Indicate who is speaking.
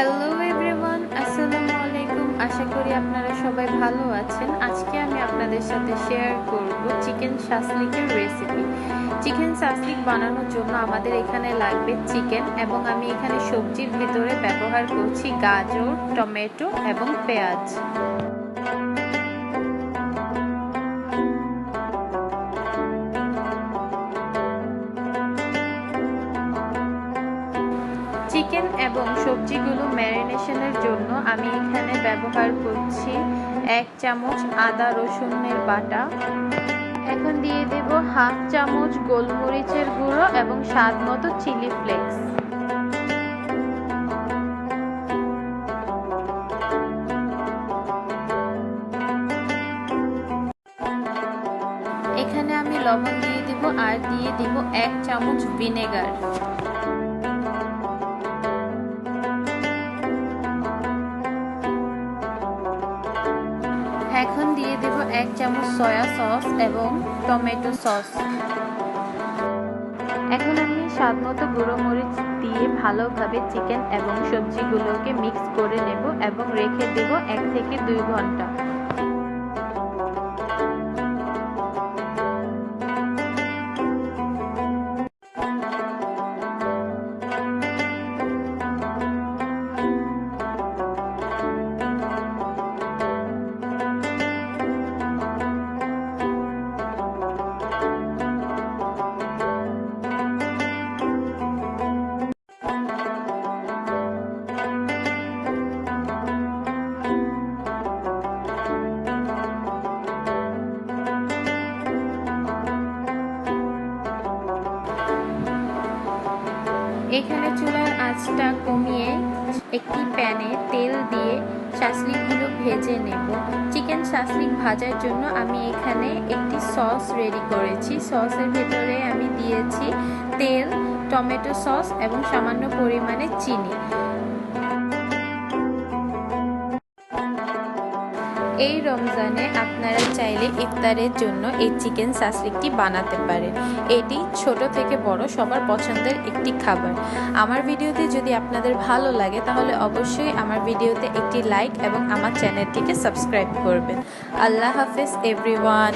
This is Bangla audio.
Speaker 1: হ্যালো এভরিওয়ান, আসসালামু আলাইকুম। আশা করি আপনারা সবাই ভালো আছেন। আজকে আমি আপনাদের সাথে শেয়ার করব চিকেন শাসলিকের রেসিপি। চিকেন শাসলিক বানানোর জন্য আমাদের এখানে লাগবে চিকেন, এবং আমি এখানে সবজির ভিতরে ব্যবহার করছি গাজর, টমেটো এবং পেঁয়াজ। চিকেন এবং সবজিগুলো ম্যারিনেশনের জন্য আমি এখানে ব্যবহার করছি 1 চামচ আদা রসুনের বাটা। এখন দিয়ে দেব হাফ চামচ গোলমরিচের গুঁড়ো এবং স্বাদ মতো চিলি ফ্লেক্স। এখানে আমি লবণ দিয়ে দিব আর দিয়ে দিব 1 চামচ ভিনেগার। এখন দিয়ে দেব 1 চামচ সয়া সস এবং টমেটো সস। এখন আমি স্বাদ মতো গুঁড়ো মরিচ দিয়ে ভালোভাবে চিকেন এবং সবজিগুলোকে মিক্স করে নেব এবং রেখে দেব 1 থেকে 2 ঘন্টা। এখানে চুলার আঁচটা কমিয়ে একটি প্যানে তেল দিয়ে শাসলিকগুলো ভেজে নেব। চিকেন শাসলিক ভাজার জন্য আমি এখানে একটি সস রেডি করেছি। সসের ভেতরে আমি দিয়েছি তেল, টমেটো সস এবং সামান্য পরিমাণে চিনি। এই রমজানে আপনারা চাইলে ইফতারের জন্য এই চিকেন শাসলিকটি বানাতে পারেন। এটি ছোট থেকে বড় সবার পছন্দের একটি খাবার। আমার ভিডিওতে যদি আপনাদের ভালো লাগে তাহলে অবশ্যই আমার ভিডিওতে একটি লাইক এবং আমার চ্যানেলটিকে সাবস্ক্রাইব করবেন। আল্লাহ হাফেজ এভরিওয়ান।